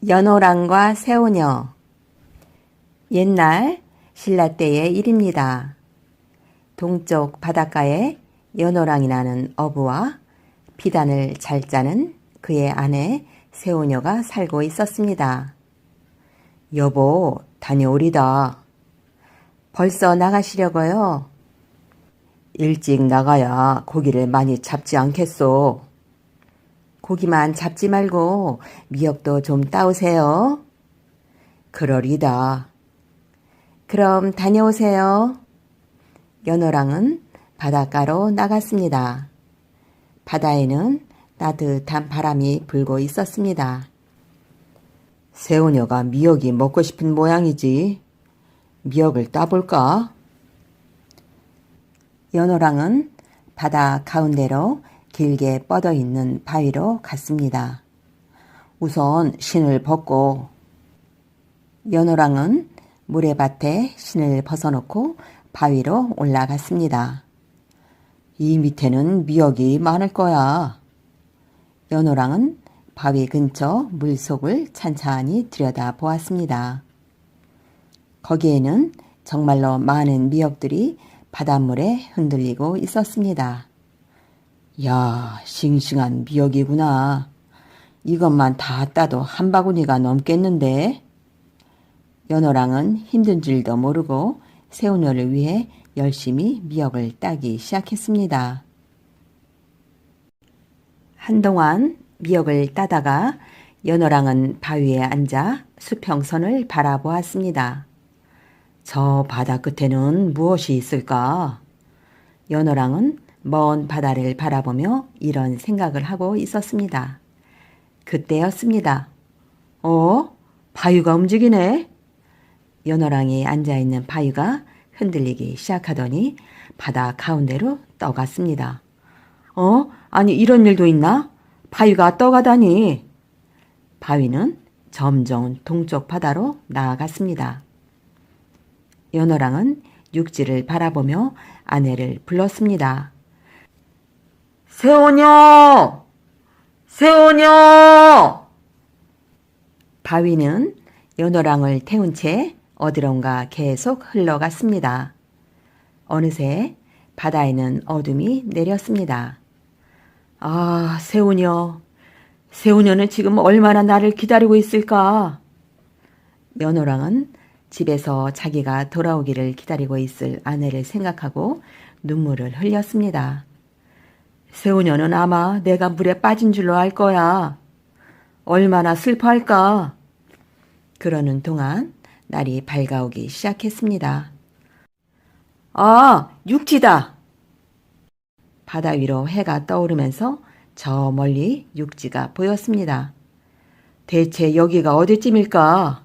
연호랑과 새우녀. 옛날 신라 때의 일입니다. 동쪽 바닷가에 연호랑이라는 어부와 비단을 잘 짜는 그의 아내 새우녀가 살고 있었습니다. 여보, 다녀오리다. 벌써 나가시려고요? 일찍 나가야 고기를 많이 잡지 않겠소. 고기만 잡지 말고 미역도 좀 따오세요. 그러리다. 그럼 다녀오세요. 연호랑은 바닷가로 나갔습니다. 바다에는 따뜻한 바람이 불고 있었습니다. 새우녀가 미역이 먹고 싶은 모양이지. 미역을 따볼까? 연호랑은 바다 가운데로 길게 뻗어 있는 바위로 갔습니다. 우선 신을 벗고 연호랑은 모래밭에 신을 벗어놓고 바위로 올라갔습니다. 이 밑에는 미역이 많을 거야. 연호랑은 바위 근처 물속을 찬찬히 들여다보았습니다. 거기에는 정말로 많은 미역들이 바닷물에 흔들리고 있었습니다. 야, 싱싱한 미역이구나. 이것만 다 따도 한 바구니가 넘겠는데? 연호랑은 힘든 줄도 모르고 새우녀를 위해 열심히 미역을 따기 시작했습니다. 한동안 미역을 따다가 연호랑은 바위에 앉아 수평선을 바라보았습니다. 저 바다 끝에는 무엇이 있을까? 연호랑은 먼 바다를 바라보며 이런 생각을 하고 있었습니다. 그때였습니다. 바위가 움직이네. 연호랑이 앉아있는 바위가 흔들리기 시작하더니 바다 가운데로 떠갔습니다. 아니 이런 일도 있나? 바위가 떠가다니. 바위는 점점 동쪽 바다로 나아갔습니다. 연호랑은 육지를 바라보며 아내를 불렀습니다. 새우녀! 새우녀! 바위는 연호랑을 태운 채 어디론가 계속 흘러갔습니다. 어느새 바다에는 어둠이 내렸습니다. 아, 새우녀. 새우녀는 지금 얼마나 나를 기다리고 있을까? 연호랑은 집에서 자기가 돌아오기를 기다리고 있을 아내를 생각하고 눈물을 흘렸습니다. 새우녀는 아마 내가 물에 빠진 줄로 알 거야. 얼마나 슬퍼할까? 그러는 동안 날이 밝아오기 시작했습니다. 아, 육지다! 바다 위로 해가 떠오르면서 저 멀리 육지가 보였습니다. 대체 여기가 어디쯤일까?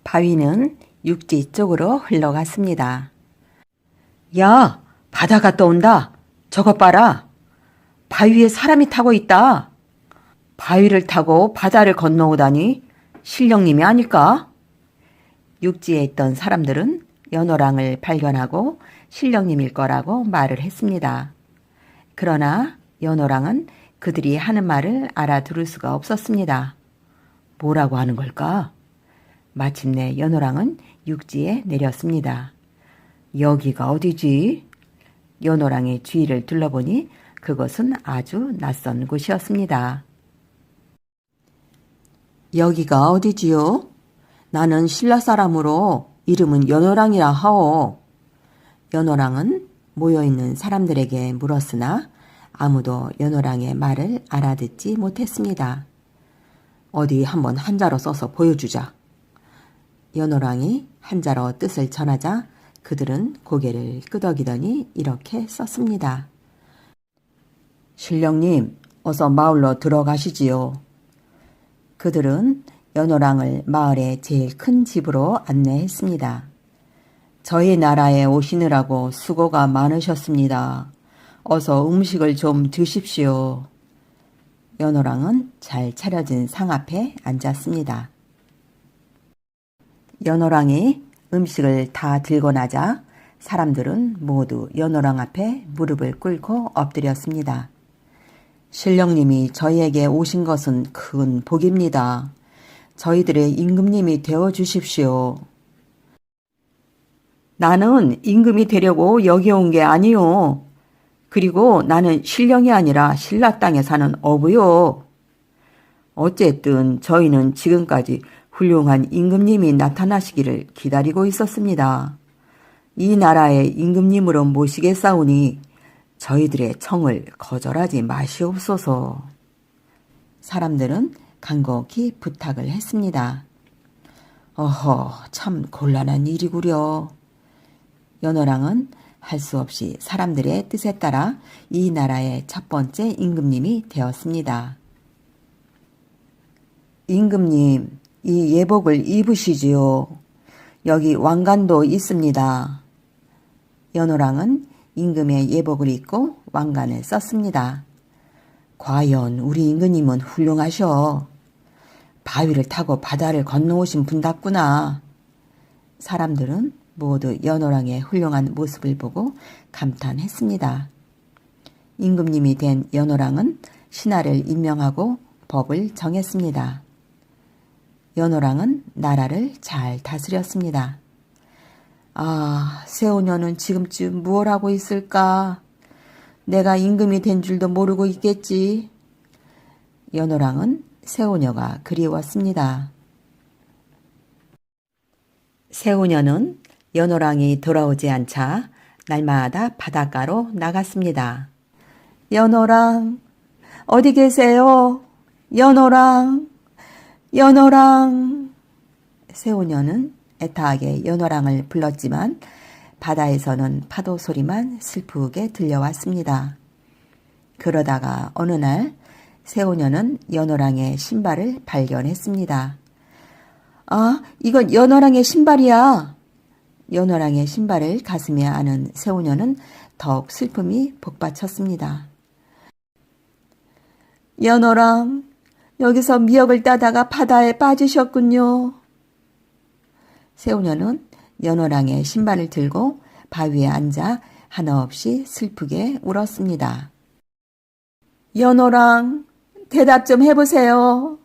바위는 육지 쪽으로 흘러갔습니다. 야, 바다가 떠온다. 저것 봐라. 바위에 사람이 타고 있다. 바위를 타고 바다를 건너오다니 신령님이 아닐까? 육지에 있던 사람들은 연호랑을 발견하고 신령님일 거라고 말을 했습니다. 그러나 연호랑은 그들이 하는 말을 알아들을 수가 없었습니다. 뭐라고 하는 걸까? 마침내 연호랑은 육지에 내렸습니다. 여기가 어디지? 연호랑의 주위를 둘러보니 그것은 아주 낯선 곳이었습니다. 여기가 어디지요? 나는 신라 사람으로 이름은 연호랑이라 하오. 연호랑은 모여있는 사람들에게 물었으나 아무도 연호랑의 말을 알아듣지 못했습니다. 어디 한번 한자로 써서 보여주자. 연호랑이 한자로 뜻을 전하자 그들은 고개를 끄덕이더니 이렇게 썼습니다. 신령님, 어서 마을로 들어가시지요. 그들은 연호랑을 마을의 제일 큰 집으로 안내했습니다. 저희 나라에 오시느라고 수고가 많으셨습니다. 어서 음식을 좀 드십시오. 연호랑은 잘 차려진 상 앞에 앉았습니다. 연호랑이 음식을 다 들고 나자 사람들은 모두 연호랑 앞에 무릎을 꿇고 엎드렸습니다. 신령님이 저희에게 오신 것은 큰 복입니다. 저희들의 임금님이 되어주십시오. 나는 임금이 되려고 여기 온 게 아니요. 그리고 나는 신령이 아니라 신라 땅에 사는 어부요. 어쨌든 저희는 지금까지 훌륭한 임금님이 나타나시기를 기다리고 있었습니다. 이 나라의 임금님으로 모시겠사오니 저희들의 청을 거절하지 마시옵소서. 사람들은 간곡히 부탁을 했습니다. 어허, 참 곤란한 일이구려. 연호랑은 할 수 없이 사람들의 뜻에 따라 이 나라의 첫 번째 임금님이 되었습니다. 임금님, 이 예복을 입으시지요. 여기 왕관도 있습니다. 연호랑은 임금의 예복을 입고 왕관을 썼습니다. 과연 우리 임금님은 훌륭하셔. 바위를 타고 바다를 건너오신 분답구나. 사람들은 모두 연호랑의 훌륭한 모습을 보고 감탄했습니다. 임금님이 된 연호랑은 신하를 임명하고 법을 정했습니다. 연호랑은 나라를 잘 다스렸습니다. 아, 세오녀는 지금쯤 무얼 하고 있을까? 내가 임금이 된 줄도 모르고 있겠지. 연호랑은 세오녀가 그리웠습니다. 세오녀는 연호랑이 돌아오지 않자 날마다 바닷가로 나갔습니다. 연호랑, 어디 계세요? 연호랑, 연호랑. 세오녀는 애타하게 연호랑을 불렀지만 바다에서는 파도 소리만 슬프게 들려왔습니다. 그러다가 어느 날 세오녀는 연호랑의 신발을 발견했습니다. 아, 이건 연호랑의 신발이야. 연호랑의 신발을 가슴에 안은 세오녀는 더욱 슬픔이 복받쳤습니다. 연호랑, 여기서 미역을 따다가 바다에 빠지셨군요. 세오녀는 연호랑의 신발을 들고 바위에 앉아 한없이 슬프게 울었습니다. 연호랑, 대답 좀 해보세요.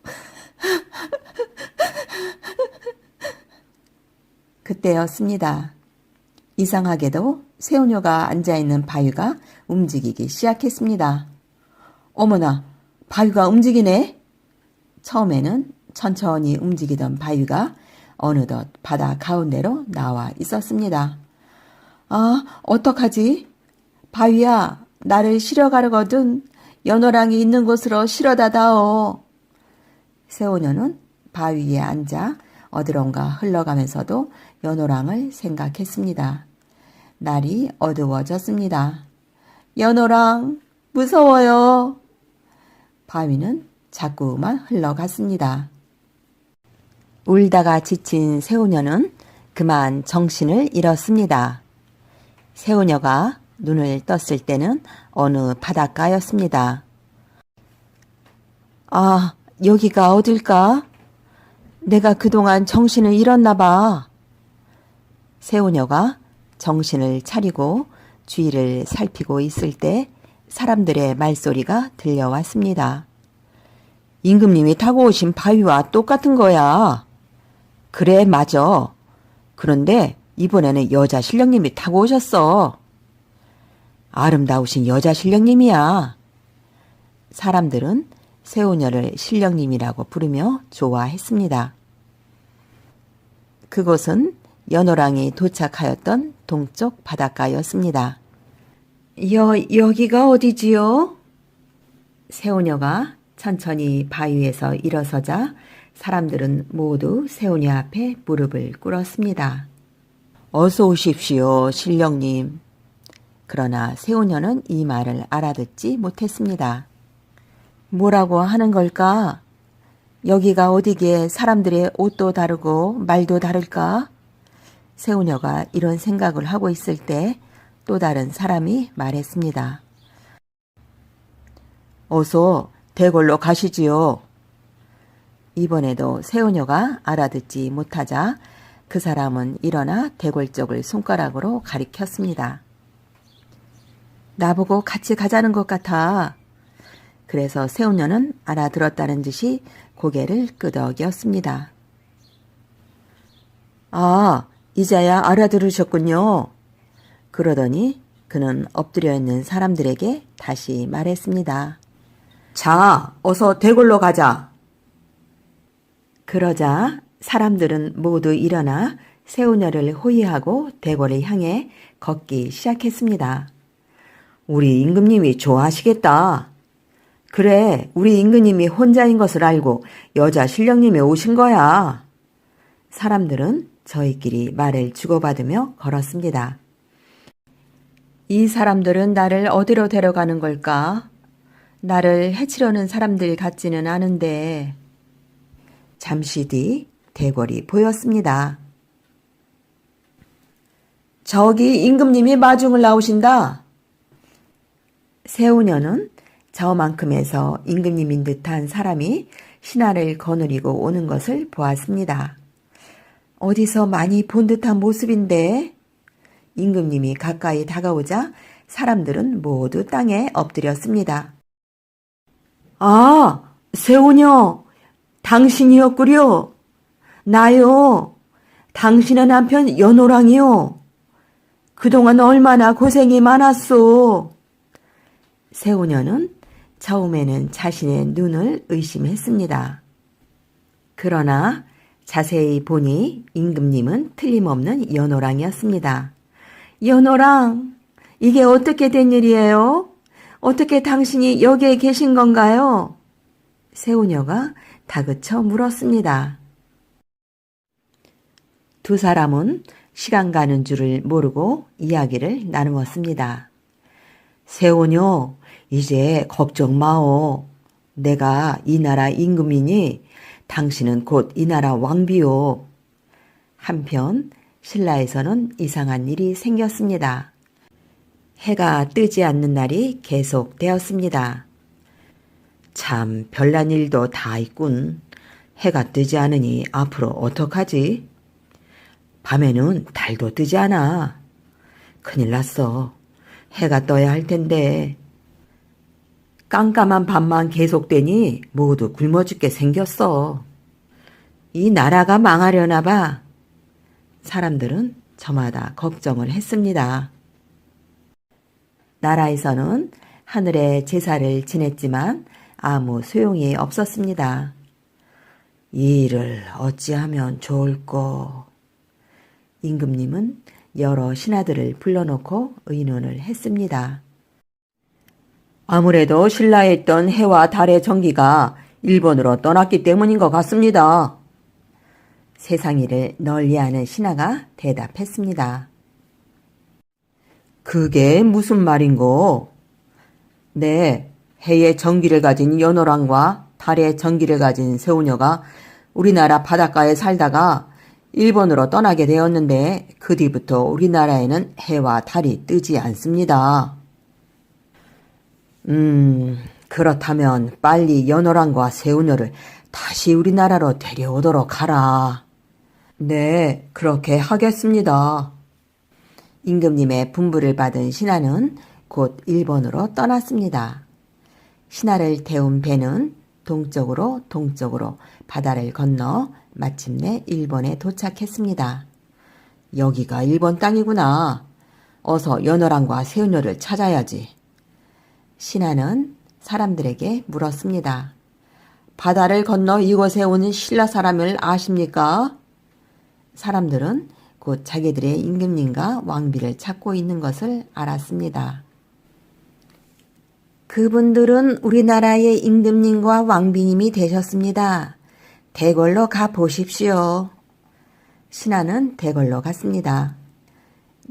그때였습니다. 이상하게도 세오녀가 앉아있는 바위가 움직이기 시작했습니다. 어머나, 바위가 움직이네? 처음에는 천천히 움직이던 바위가 어느덧 바다 가운데로 나와 있었습니다. 아, 어떡하지? 바위야, 나를 실어가려거든. 연호랑이 있는 곳으로 실어다 다오. 세오녀는 바위 위에 앉아 어디론가 흘러가면서도 연호랑을 생각했습니다. 날이 어두워졌습니다. 연호랑, 무서워요. 바위는 자꾸만 흘러갔습니다. 울다가 지친 세오녀는 그만 정신을 잃었습니다. 세오녀가 눈을 떴을 때는 어느 바닷가였습니다. 아, 여기가 어딜까? 내가 그동안 정신을 잃었나 봐. 세오녀가 정신을 차리고 주위를 살피고 있을 때 사람들의 말소리가 들려왔습니다. 임금님이 타고 오신 바위와 똑같은 거야. 그래, 맞아. 그런데 이번에는 여자 신령님이 타고 오셨어. 아름다우신 여자 신령님이야. 사람들은 세오녀를 신령님이라고 부르며 좋아했습니다. 그곳은 연호랑이 도착하였던 동쪽 바닷가였습니다. 여기가 어디지요? 세오녀가 천천히 바위에서 일어서자 사람들은 모두 세오녀 앞에 무릎을 꿇었습니다. 어서 오십시오, 신령님. 그러나 세오녀는 이 말을 알아듣지 못했습니다. 뭐라고 하는 걸까? 여기가 어디기에 사람들의 옷도 다르고 말도 다를까? 세오녀가 이런 생각을 하고 있을 때 또 다른 사람이 말했습니다. 어서 대궐로 가시지요. 이번에도 세오녀가 알아듣지 못하자 그 사람은 일어나 대궐 쪽을 손가락으로 가리켰습니다. 나보고 같이 가자는 것 같아. 그래서 새우녀는 알아들었다는 듯이 고개를 끄덕였습니다. 아, 이제야 알아들으셨군요. 그러더니 그는 엎드려 있는 사람들에게 다시 말했습니다. 자, 어서 대궐로 가자. 그러자 사람들은 모두 일어나 새우녀를 호위하고 대궐을 향해 걷기 시작했습니다. 우리 임금님이 좋아하시겠다. 그래, 우리 임금님이 혼자인 것을 알고 여자 신령님이 오신 거야. 사람들은 저희끼리 말을 주고받으며 걸었습니다. 이 사람들은 나를 어디로 데려가는 걸까? 나를 해치려는 사람들 같지는 않은데. 잠시 뒤 대궐이 보였습니다. 저기 임금님이 마중을 나오신다. 새우녀는 저만큼에서 임금님인 듯한 사람이 신하를 거느리고 오는 것을 보았습니다. 어디서 많이 본 듯한 모습인데 임금님이 가까이 다가오자 사람들은 모두 땅에 엎드렸습니다. 아, 새우녀, 당신이었구려. 나요. 당신의 남편 연호랑이요. 그동안 얼마나 고생이 많았소. 새우녀는 처음에는 자신의 눈을 의심했습니다. 그러나 자세히 보니 임금님은 틀림없는 연호랑이었습니다. 연호랑, 이게 어떻게 된 일이에요? 어떻게 당신이 여기에 계신 건가요? 새우녀가 다그쳐 물었습니다. 두 사람은 시간 가는 줄을 모르고 이야기를 나누었습니다. 새우녀, 이제 걱정 마오. 내가 이 나라 임금이니 당신은 곧 이 나라 왕비요. 한편 신라에서는 이상한 일이 생겼습니다. 해가 뜨지 않는 날이 계속되었습니다. 참 별난 일도 다 있군. 해가 뜨지 않으니 앞으로 어떡하지? 밤에는 달도 뜨지 않아. 큰일 났어. 해가 떠야 할 텐데. 깜깜한 밤만 계속되니 모두 굶어 죽게 생겼어. 이 나라가 망하려나 봐. 사람들은 저마다 걱정을 했습니다. 나라에서는 하늘에 제사를 지냈지만 아무 소용이 없었습니다. 이 일을 어찌하면 좋을꼬. 임금님은 여러 신하들을 불러놓고 의논을 했습니다. 아무래도 신라에 있던 해와 달의 전기가 일본으로 떠났기 때문인 것 같습니다. 세상일을 널리 아는 신하가 대답했습니다. 그게 무슨 말인고? 네, 해의 전기를 가진 연호랑과 달의 전기를 가진 새우녀가 우리나라 바닷가에 살다가 일본으로 떠나게 되었는데 그 뒤부터 우리나라에는 해와 달이 뜨지 않습니다. 그렇다면 빨리 연호랑과 새우녀를 다시 우리나라로 데려오도록 하라. 네, 그렇게 하겠습니다. 임금님의 분부를 받은 신하는 곧 일본으로 떠났습니다. 신하를 태운 배는 동쪽으로 바다를 건너 마침내 일본에 도착했습니다. 여기가 일본 땅이구나. 어서 연호랑과 새우녀를 찾아야지. 신하는 사람들에게 물었습니다. 바다를 건너 이곳에 온 신라 사람을 아십니까? 사람들은 곧 자기들의 임금님과 왕비를 찾고 있는 것을 알았습니다. 그분들은 우리나라의 임금님과 왕비님이 되셨습니다. 대궐로 가 보십시오. 신하는 대궐로 갔습니다.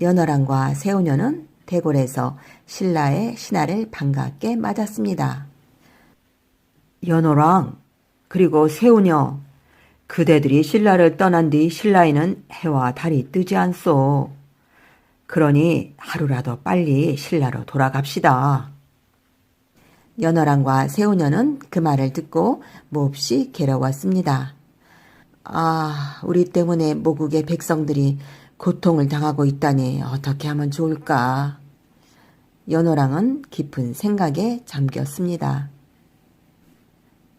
연호랑과 새우녀는 대궐에서 신라의 신하를 반갑게 맞았습니다. 연호랑, 그리고 새우녀, 그대들이 신라를 떠난 뒤 신라에는 해와 달이 뜨지 않소. 그러니 하루라도 빨리 신라로 돌아갑시다. 연호랑과 새우녀는 그 말을 듣고 몹시 괴로웠습니다. 아, 우리 때문에 모국의 백성들이 고통을 당하고 있다니 어떻게 하면 좋을까? 연호랑은 깊은 생각에 잠겼습니다.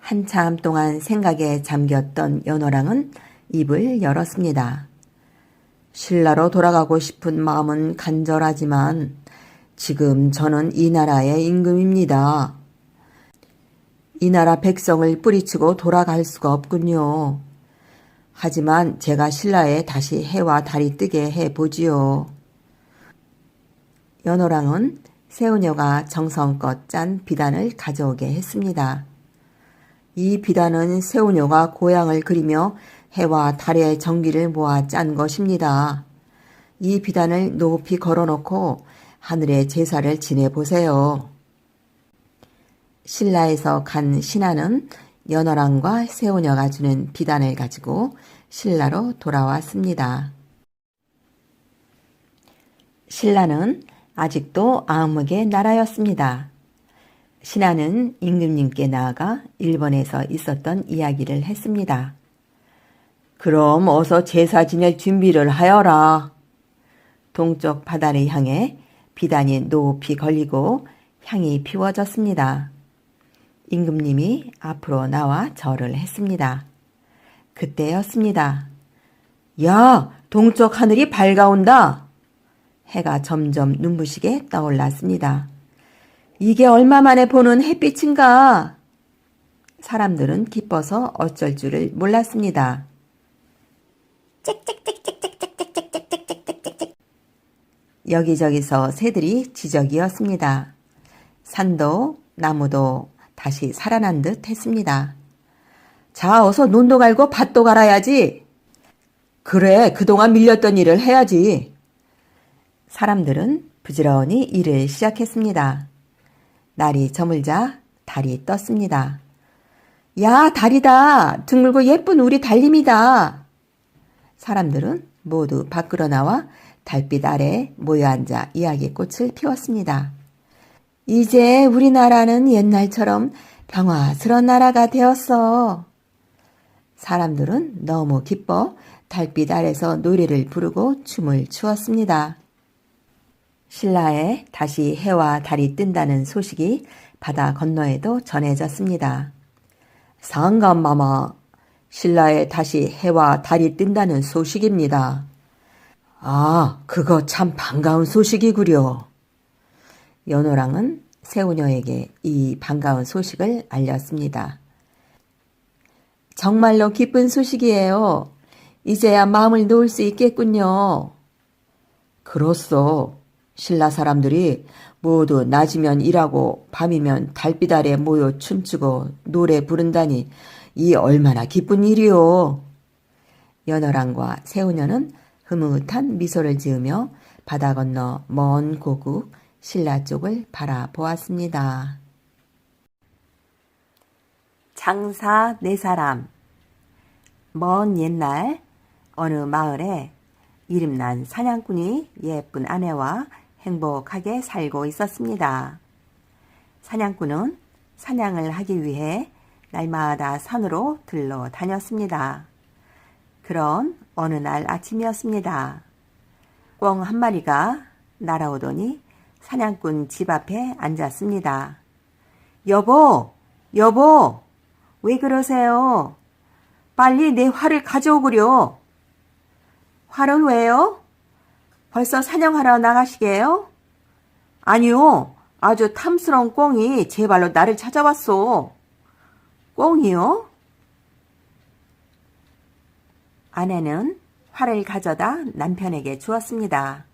한참 동안 생각에 잠겼던 연호랑은 입을 열었습니다. 신라로 돌아가고 싶은 마음은 간절하지만 지금 저는 이 나라의 임금입니다. 이 나라 백성을 뿌리치고 돌아갈 수가 없군요. 하지만 제가 신라에 다시 해와 달이 뜨게 해보지요. 연호랑은 새우녀가 정성껏 짠 비단을 가져오게 했습니다. 이 비단은 새우녀가 고향을 그리며 해와 달의 정기를 모아 짠 것입니다. 이 비단을 높이 걸어놓고 하늘에 제사를 지내보세요. 신라에서 간 신하는 연호랑과 새우녀가 주는 비단을 가지고 신라로 돌아왔습니다. 신라는 아직도 암흑의 나라였습니다. 신하는 임금님께 나아가 일본에서 있었던 이야기를 했습니다. 그럼 어서 제사 지낼 준비를 하여라. 동쪽 바다를 향해 비단이 높이 걸리고 향이 피워졌습니다. 임금님이 앞으로 나와 절을 했습니다. 그때였습니다. 야, 동쪽 하늘이 밝아온다. 해가 점점 눈부시게 떠올랐습니다. 이게 얼마 만에 보는 햇빛인가? 사람들은 기뻐서 어쩔 줄을 몰랐습니다. 여기저기서 새들이 지저귀었습니다. 산도 나무도 다시 살아난 듯 했습니다. 자, 어서 논도 갈고 밭도 갈아야지. 그래, 그동안 밀렸던 일을 해야지. 사람들은 부지런히 일을 시작했습니다. 날이 저물자 달이 떴습니다. 야, 달이다. 드물고 예쁜 우리 달님이다. 사람들은 모두 밖으로 나와 달빛 아래 모여 앉아 이야기꽃을 피웠습니다. 이제 우리나라는 옛날처럼 평화스러운 나라가 되었어. 사람들은 너무 기뻐 달빛 아래서 노래를 부르고 춤을 추었습니다. 신라에 다시 해와 달이 뜬다는 소식이 바다 건너에도 전해졌습니다. 상감마마, 신라에 다시 해와 달이 뜬다는 소식입니다. 아, 그거 참 반가운 소식이구려. 연호랑은 새우녀에게 이 반가운 소식을 알렸습니다. 정말로 기쁜 소식이에요. 이제야 마음을 놓을 수 있겠군요. 그렇소. 신라 사람들이 모두 낮이면 일하고 밤이면 달빛 아래 모여 춤추고 노래 부른다니 이 얼마나 기쁜 일이오. 연호랑과 새우녀는 흐뭇한 미소를 지으며 바다 건너 먼 고국 신라 쪽을 바라보았습니다. 장사 네 사람. 먼 옛날 어느 마을에 이름난 사냥꾼이 예쁜 아내와 행복하게 살고 있었습니다. 사냥꾼은 사냥을 하기 위해 날마다 산으로 들러 다녔습니다. 그런 어느 날 아침이었습니다. 꿩 한 마리가 날아오더니 사냥꾼 집 앞에 앉았습니다. 여보, 여보, 왜 그러세요? 빨리 내 활을 가져오구려. 활은 왜요? 벌써 사냥하러 나가시게요? 아니요, 아주 탐스러운 꿩이 제 발로 나를 찾아왔소. 꿩이요? 아내는 활을 가져다 남편에게 주었습니다.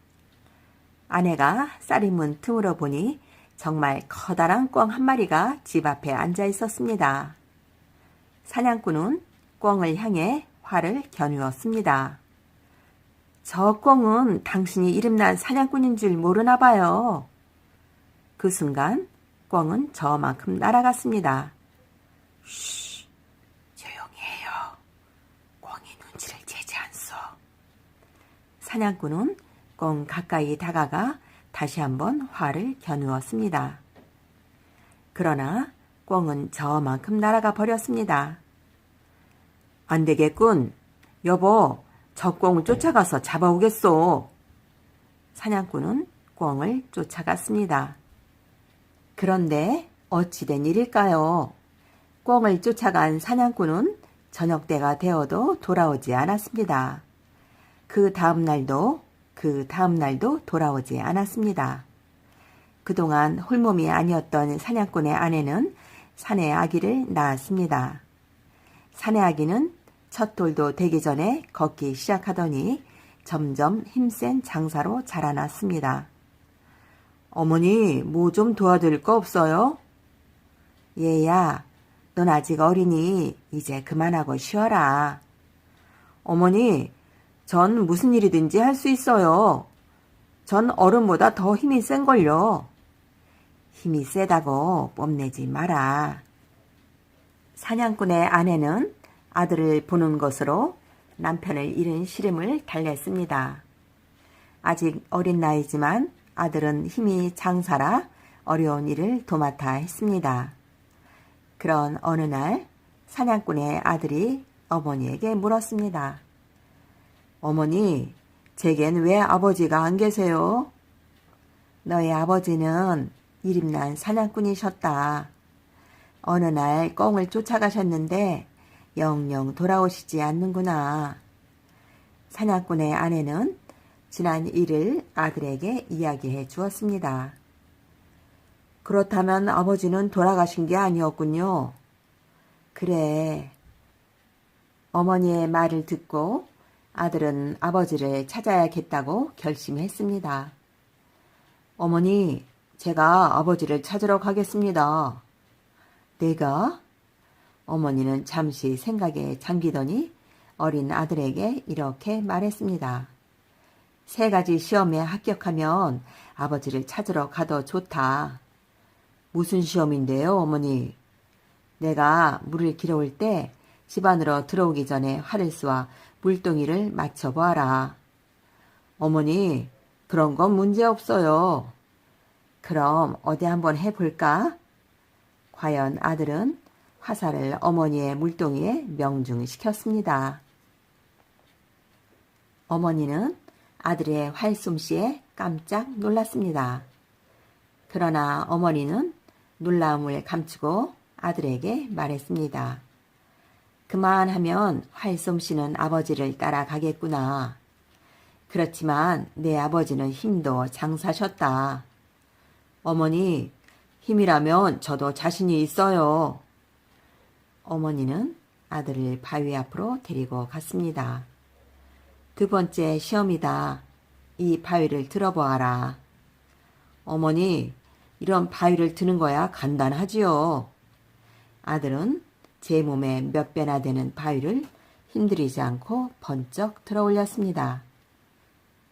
아내가 쌀이 문 틈으로 보니 정말 커다란 꿩 한 마리가 집 앞에 앉아 있었습니다. 사냥꾼은 꿩을 향해 활을 겨누었습니다. 저 꿩은 당신이 이름난 사냥꾼인 줄 모르나 봐요. 그 순간 꿩은 저만큼 날아갔습니다. 쉬, 조용히 해요. 꿩이 눈치를 채지 않소. 사냥꾼은 꿩 가까이 다가가 다시 한번 활을 겨누었습니다. 그러나 꿩은 저만큼 날아가 버렸습니다. 안 되겠군. 여보, 저 꿩을 쫓아가서 잡아오겠소. 사냥꾼은 꿩을 쫓아갔습니다. 그런데 어찌된 일일까요? 꿩을 쫓아간 사냥꾼은 저녁 때가 되어도 돌아오지 않았습니다. 그 다음 날도 돌아오지 않았습니다. 그동안 홀몸이 아니었던 사냥꾼의 아내는 사내 아기를 낳았습니다. 사내 아기는 첫 돌도 되기 전에 걷기 시작하더니 점점 힘센 장사로 자라났습니다. 어머니, 뭐 좀 도와드릴 거 없어요? 얘야, 넌 아직 어리니 이제 그만하고 쉬어라. 어머니, 전 무슨 일이든지 할 수 있어요. 전 어른보다 더 힘이 센걸요. 힘이 세다고 뽐내지 마라. 사냥꾼의 아내는 아들을 보는 것으로 남편을 잃은 시름을 달랬습니다. 아직 어린 나이지만 아들은 힘이 장사라 어려운 일을 도맡아 했습니다. 그런 어느 날 사냥꾼의 아들이 어머니에게 물었습니다. 어머니, 제겐 왜 아버지가 안 계세요? 너의 아버지는 이름난 사냥꾼이셨다. 어느 날 꿩을 쫓아가셨는데 영영 돌아오시지 않는구나. 사냥꾼의 아내는 지난 일을 아들에게 이야기해 주었습니다. 그렇다면 아버지는 돌아가신 게 아니었군요. 그래. 어머니의 말을 듣고 아들은 아버지를 찾아야겠다고 결심했습니다. 어머니, 제가 아버지를 찾으러 가겠습니다. 내가? 어머니는 잠시 생각에 잠기더니 어린 아들에게 이렇게 말했습니다. 3가지 시험에 합격하면 아버지를 찾으러 가도 좋다. 무슨 시험인데요, 어머니? 내가 물을 길어올 때 집 안으로 들어오기 전에 활을 쏘아 물동이를 맞춰보아라. 어머니, 그런 건 문제없어요. 그럼 어디 한번 해볼까? 과연 아들은 화살을 어머니의 물동이에 명중시켰습니다. 어머니는 아들의 활솜씨에 깜짝 놀랐습니다. 그러나 어머니는 놀라움을 감추고 아들에게 말했습니다. 그만하면 활솜씨는 아버지를 따라가겠구나. 그렇지만 내 아버지는 힘도 장사셨다. 어머니, 힘이라면 저도 자신이 있어요. 어머니는 아들을 바위 앞으로 데리고 갔습니다. 2번째 시험이다. 이 바위를 들어보아라. 어머니, 이런 바위를 드는 거야 간단하지요. 아들은 제 몸에 몇 배나 되는 바위를 힘들이지 않고 번쩍 들어 올렸습니다.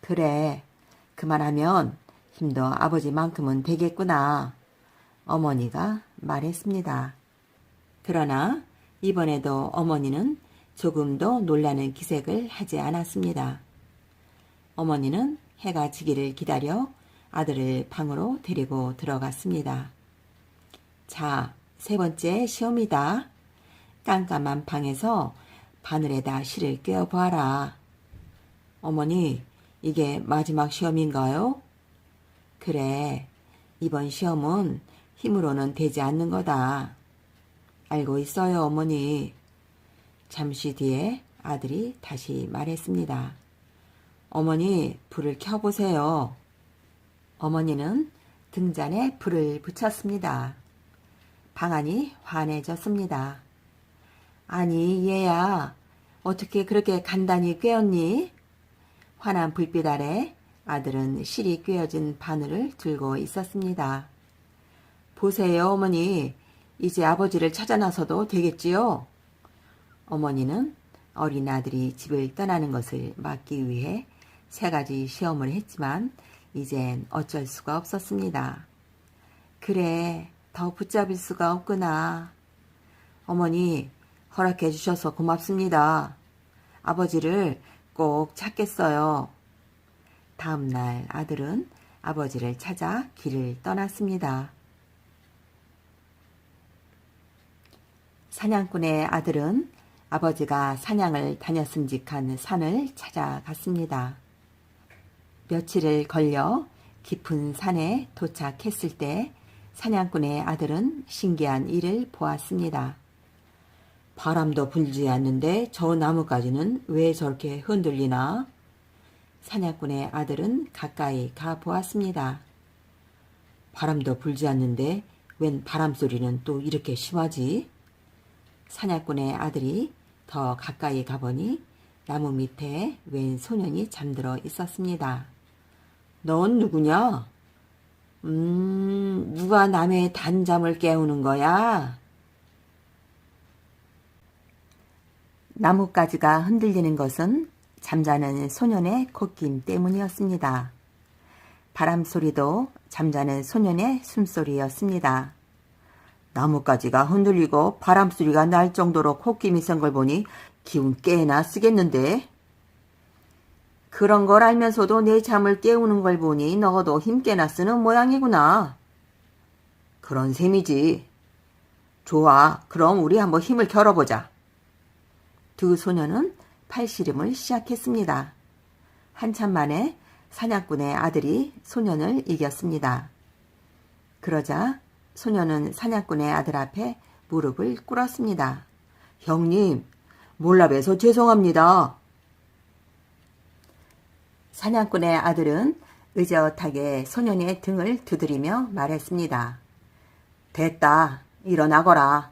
그래, 그만하면 힘도 아버지만큼은 되겠구나. 어머니가 말했습니다. 그러나 이번에도 어머니는 조금도 놀라는 기색을 하지 않았습니다. 어머니는 해가 지기를 기다려 아들을 방으로 데리고 들어갔습니다. 자, 3번째 시험이다. 깜깜한 방에서 바늘에다 실을 꿰어보아라. 어머니, 이게 마지막 시험인가요? 그래, 이번 시험은 힘으로는 되지 않는 거다. 알고 있어요, 어머니. 잠시 뒤에 아들이 다시 말했습니다. 어머니, 불을 켜보세요. 어머니는 등잔에 불을 붙였습니다. 방안이 환해졌습니다. 아니, 얘야, 어떻게 그렇게 간단히 꿰었니? 환한 불빛 아래 아들은 실이 꿰어진 바늘을 들고 있었습니다. 보세요, 어머니. 이제 아버지를 찾아 나서도 되겠지요? 어머니는 어린 아들이 집을 떠나는 것을 막기 위해 3가지 시험을 했지만 이젠 어쩔 수가 없었습니다. 그래, 더 붙잡을 수가 없구나. 어머니, 허락해 주셔서 고맙습니다. 아버지를 꼭 찾겠어요. 다음 날 아들은 아버지를 찾아 길을 떠났습니다. 사냥꾼의 아들은 아버지가 사냥을 다녔음직한 산을 찾아갔습니다. 며칠을 걸려 깊은 산에 도착했을 때 사냥꾼의 아들은 신기한 일을 보았습니다. 바람도 불지 않는데 저 나무까지는 왜 저렇게 흔들리나? 사냥꾼의 아들은 가까이 가 보았습니다. 바람도 불지 않는데 웬 바람 소리는 또 이렇게 심하지? 사냥꾼의 아들이 더 가까이 가보니 나무 밑에 웬 소년이 잠들어 있었습니다. 넌 누구냐? 누가 남의 단잠을 깨우는 거야? 나뭇가지가 흔들리는 것은 잠자는 소년의 콧김 때문이었습니다. 바람소리도 잠자는 소년의 숨소리였습니다. 나뭇가지가 흔들리고 바람소리가 날 정도로 콧김이 센 걸 보니 기운 꽤나 쓰겠는데? 그런 걸 알면서도 내 잠을 깨우는 걸 보니 너도 힘 꽤나 쓰는 모양이구나. 그런 셈이지. 좋아, 그럼 우리 한번 힘을 겨뤄보자. 두 소년은 팔씨름을 시작했습니다. 한참 만에 사냥꾼의 아들이 소년을 이겼습니다. 그러자 소년은 사냥꾼의 아들 앞에 무릎을 꿇었습니다. 형님, 몰라봬서 죄송합니다. 사냥꾼의 아들은 의젓하게 소년의 등을 두드리며 말했습니다. 됐다, 일어나거라.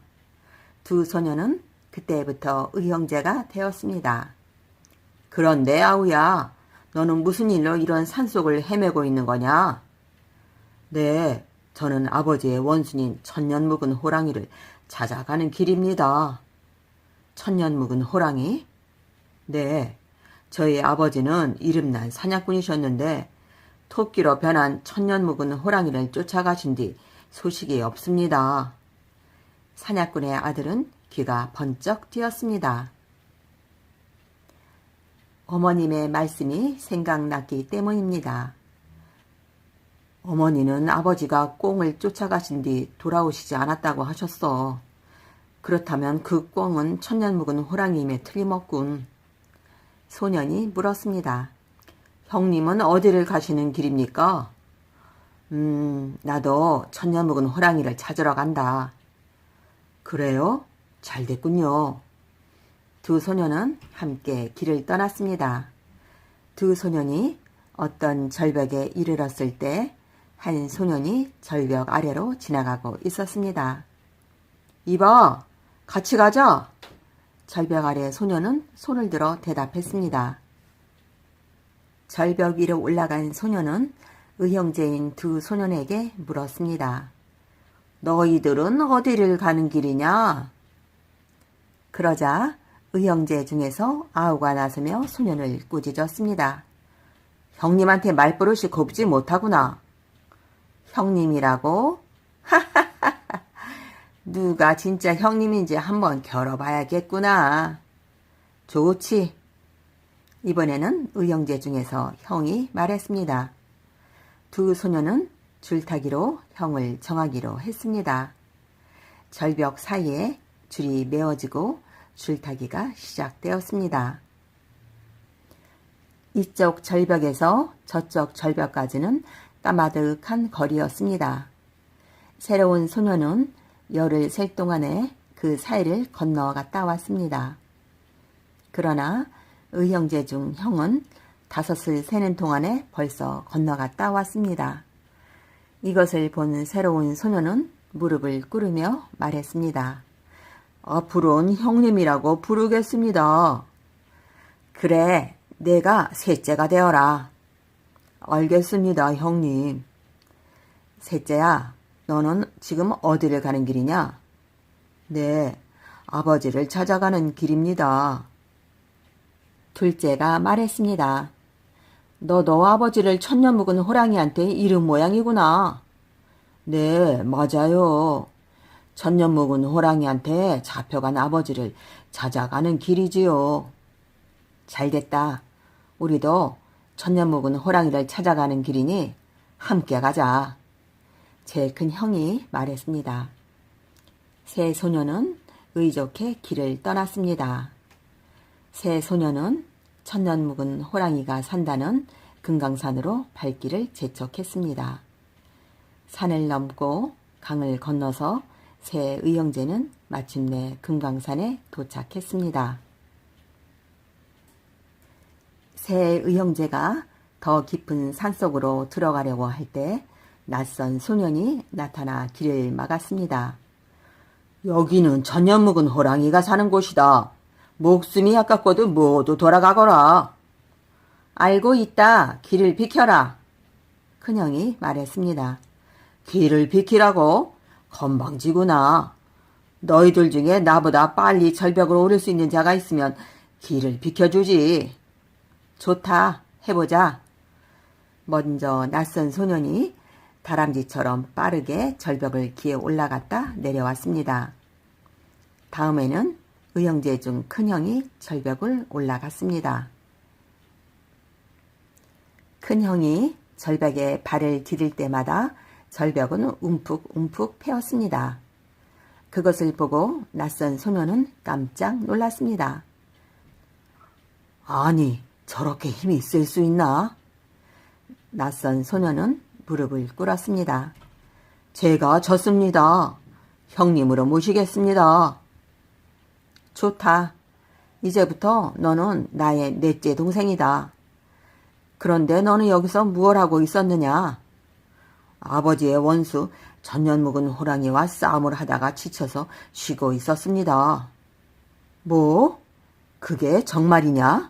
두 소년은 그때부터 의형제가 되었습니다. 그런데 아우야, 너는 무슨 일로 이런 산속을 헤매고 있는 거냐? 네, 저는 아버지의 원수인 천년 묵은 호랑이를 찾아가는 길입니다. 천년 묵은 호랑이? 네, 저희 아버지는 이름난 사냥꾼이셨는데 토끼로 변한 천년 묵은 호랑이를 쫓아가신 뒤 소식이 없습니다. 사냥꾼의 아들은 귀가 번쩍 띄었습니다. 어머님의 말씀이 생각났기 때문입니다. 어머니는 아버지가 꿩을 쫓아가신 뒤 돌아오시지 않았다고 하셨어. 그렇다면 그 꿩은 천년 묵은 호랑이임에 틀림없군. 소년이 물었습니다. 형님은 어디를 가시는 길입니까? 나도 천년 묵은 호랑이를 찾으러 간다. 그래요? 잘 됐군요. 두 소년은 함께 길을 떠났습니다. 두 소년이 어떤 절벽에 이르렀을 때 한 소년이 절벽 아래로 지나가고 있었습니다. 이봐, 같이 가자. 절벽 아래 소년은 손을 들어 대답했습니다. 절벽 위로 올라간 소년은 의형제인 두 소년에게 물었습니다. 너희들은 어디를 가는 길이냐? 그러자 의형제 중에서 아우가 나서며 소년을 꾸짖었습니다. 형님한테 말버릇이 곱지 못하구나. 형님이라고? 누가 진짜 형님인지 한번 겨뤄봐야겠구나. 좋지. 이번에는 의형제 중에서 형이 말했습니다. 두 소년은 줄타기로 형을 정하기로 했습니다. 절벽 사이에 줄이 메어지고 줄타기가 시작되었습니다. 이쪽 절벽에서 저쪽 절벽까지는 까마득한 거리였습니다. 새로운 소년은 열을 셀 동안에 그 사이를 건너갔다 왔습니다. 그러나 의형제 중 형은 5을 세는 동안에 벌써 건너갔다 왔습니다. 이것을 본 새로운 소년은 무릎을 꿇으며 말했습니다. 앞으로는 형님이라고 부르겠습니다. 그래, 내가 셋째가 되어라. 알겠습니다, 형님. 셋째야, 너는 지금 어디를 가는 길이냐? 네, 아버지를 찾아가는 길입니다. 둘째가 말했습니다. 너 아버지를 천년 묵은 호랑이한테 잃은 모양이구나. 네, 맞아요. 천년 묵은 호랑이한테 잡혀간 아버지를 찾아가는 길이지요. 잘됐다. 우리도 천년 묵은 호랑이를 찾아가는 길이니 함께 가자. 제일 큰 형이 말했습니다. 세 소녀는 의좋게 길을 떠났습니다. 세 소녀는 천년 묵은 호랑이가 산다는 금강산으로 발길을 재촉했습니다. 산을 넘고 강을 건너서 새 의형제는 마침내 금강산에 도착했습니다. 새 의형제가 더 깊은 산속으로 들어가려고 할 때 낯선 소년이 나타나 길을 막았습니다. 여기는 천년 묵은 호랑이가 사는 곳이다. 목숨이 아깝고도 모두 돌아가거라. 알고 있다. 길을 비켜라. 큰형이 말했습니다. 길을 비키라고? 건방지구나. 너희들 중에 나보다 빨리 절벽으로 오를 수 있는 자가 있으면 길을 비켜주지. 좋다. 해보자. 먼저 낯선 소년이 다람쥐처럼 빠르게 절벽을 기어 올라갔다 내려왔습니다. 다음에는 의형제 중 큰형이 절벽을 올라갔습니다. 큰형이 절벽에 발을 디딜 때마다 절벽은 움푹움푹 패였습니다. 그것을 보고 낯선 소년은 깜짝 놀랐습니다. 아니, 저렇게 힘이 쓸 수 있나? 낯선 소년은 무릎을 꿇었습니다. 제가 졌습니다. 형님으로 모시겠습니다. 좋다. 이제부터 너는 나의 넷째 동생이다. 그런데 너는 여기서 무얼 하고 있었느냐? 아버지의 원수 천년 묵은 호랑이와 싸움을 하다가 지쳐서 쉬고 있었습니다. 뭐? 그게 정말이냐?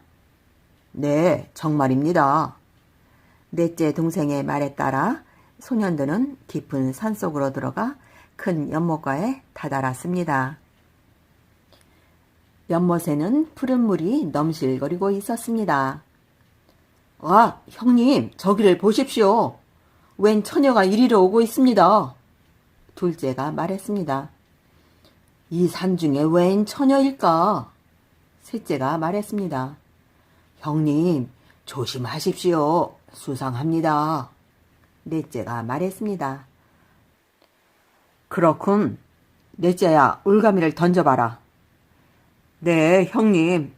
네, 정말입니다. 넷째 동생의 말에 따라 소년들은 깊은 산속으로 들어가 큰 연못가에 다다랐습니다. 연못에는 푸른 물이 넘실거리고 있었습니다. 아, 형님, 저기를 보십시오. 웬 처녀가 이리로 오고 있습니다. 둘째가 말했습니다. 이 산 중에 웬 처녀일까? 셋째가 말했습니다. 형님, 조심하십시오. 수상합니다. 넷째가 말했습니다. 그렇군. 넷째야, 올가미를 던져봐라. 네, 형님.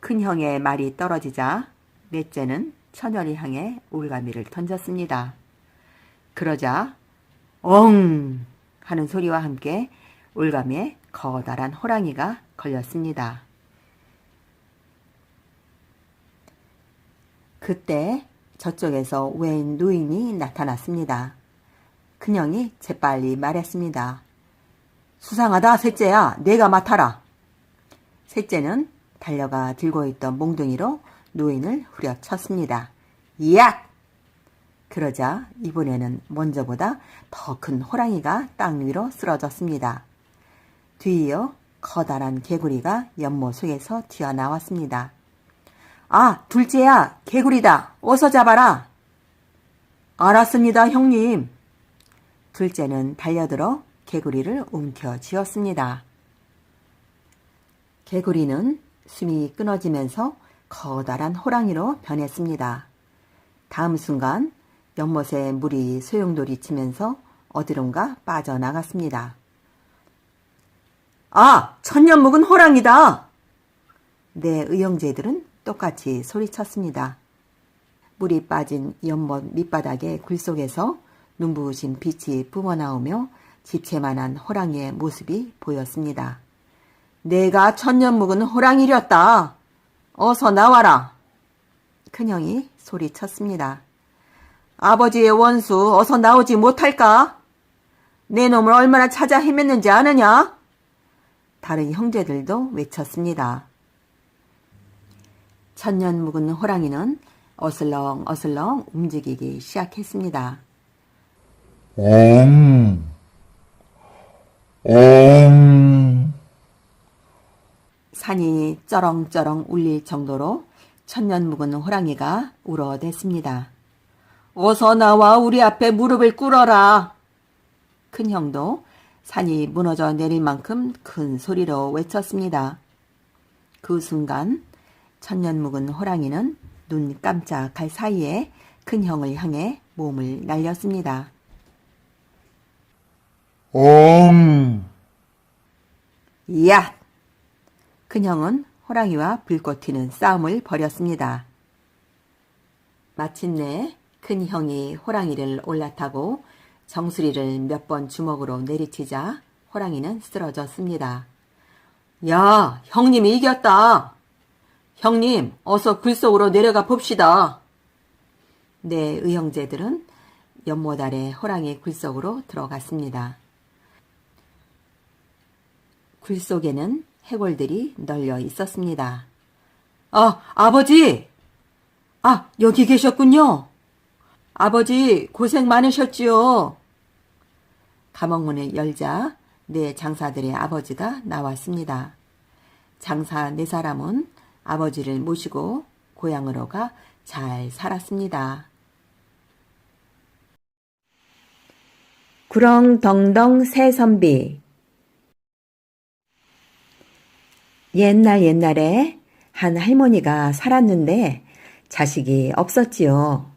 큰형의 말이 떨어지자 넷째는 처녀를 향해 올가미를 던졌습니다. 그러자 엉 하는 소리와 함께 올가미에 커다란 호랑이가 걸렸습니다. 그때 저쪽에서 웬 노인이 나타났습니다. 큰형이 재빨리 말했습니다. 수상하다, 셋째야. 내가 맡아라. 셋째는 달려가 들고 있던 몽둥이로 노인을 후려쳤습니다. 야! 그러자 이번에는 먼저보다 더 큰 호랑이가 땅 위로 쓰러졌습니다. 뒤이어 커다란 개구리가 연못 속에서 튀어나왔습니다. 아, 둘째야, 개구리다. 어서 잡아라. 알았습니다, 형님. 둘째는 달려들어 개구리를 움켜쥐었습니다. 개구리는 숨이 끊어지면서 커다란 호랑이로 변했습니다. 다음 순간 연못에 물이 소용돌이 치면서 어디론가 빠져나갔습니다. 아, 천년 묵은 호랑이다! 네 의형제들은 똑같이 소리쳤습니다. 물이 빠진 연못 밑바닥의 굴 속에서 눈부신 빛이 뿜어나오며 집채만한 호랑이의 모습이 보였습니다. 내가 천년 묵은 호랑이렸다. 어서 나와라. 큰형이 소리쳤습니다. 아버지의 원수 어서 나오지 못할까? 내 놈을 얼마나 찾아 헤맸는지 아느냐? 다른 형제들도 외쳤습니다. 천년 묵은 호랑이는 어슬렁어슬렁 움직이기 시작했습니다. 산이 쩌렁쩌렁 울릴 정도로 천년 묵은 호랑이가 울어댔습니다. 어서 나와 우리 앞에 무릎을 꿇어라. 큰형도 산이 무너져 내릴 만큼 큰 소리로 외쳤습니다. 그 순간 천년 묵은 호랑이는 눈 깜짝할 사이에 큰형을 향해 몸을 날렸습니다. 야! 큰형은 호랑이와 불꽃 튀는 싸움을 벌였습니다. 마침내 큰형이 호랑이를 올라타고 정수리를 몇 번 주먹으로 내리치자 호랑이는 쓰러졌습니다. 야, 형님이 이겼다. 형님, 어서 굴 속으로 내려가 봅시다. 네, 의형제들은 연못 아래 호랑이 굴 속으로 들어갔습니다. 굴 속에는 해골들이 널려 있었습니다. 아, 아버지! 아, 여기 계셨군요. 아버지, 고생 많으셨지요. 감옥문을 열자 네 장사들의 아버지가 나왔습니다. 장사 네 사람은 아버지를 모시고 고향으로 가 잘 살았습니다. 구렁덩덩 새선비. 옛날에 한 할머니가 살았는데 자식이 없었지요.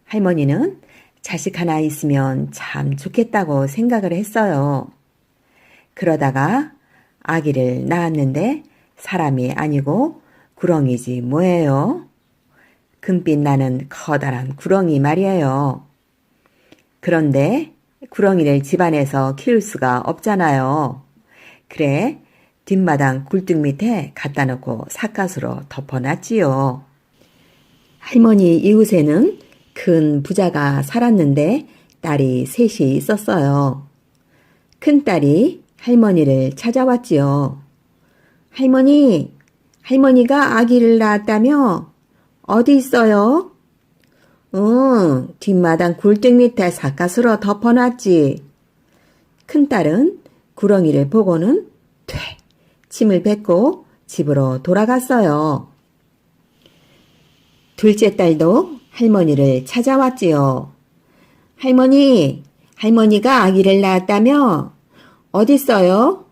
할머니는 자식 하나 있으면 참 좋겠다고 생각을 했어요. 그러다가 아기를 낳았는데 사람이 아니고 구렁이지 뭐예요? 금빛 나는 커다란 구렁이 말이에요. 그런데 구렁이를 집안에서 키울 수가 없잖아요. 그래 뒷마당 굴뚝 밑에 갖다 놓고 삿갓으로 덮어놨지요. 할머니 이웃에는 큰 부자가 살았는데 딸이 셋이 있었어요. 큰딸이 할머니를 찾아왔지요. 할머니가 아기를 낳았다며? 어디 있어요? 응, 뒷마당 굴뚝 밑에 삿갓으로 덮어놨지. 큰딸은 구렁이를 보고는 퇴 침을 뱉고 집으로 돌아갔어요. 둘째 딸도 할머니를 찾아왔지요. 할머니가 아기를 낳았다며? 어딨어요?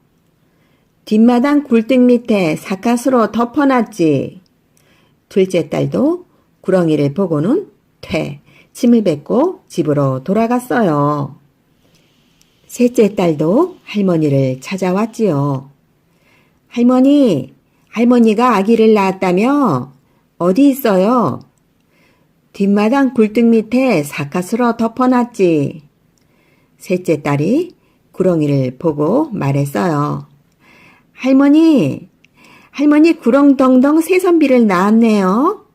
뒷마당 굴뚝 밑에 삿갓으로 덮어놨지. 둘째 딸도 구렁이를 보고는 퇴 침을 뱉고 집으로 돌아갔어요. 셋째 딸도 할머니를 찾아왔지요. 할머니가 아기를 낳았다며? 어디 있어요? 뒷마당 굴뚝 밑에 삿갓으로 덮어놨지. 셋째 딸이 구렁이를 보고 말했어요. 할머니 구렁덩덩 새선비를 낳았네요.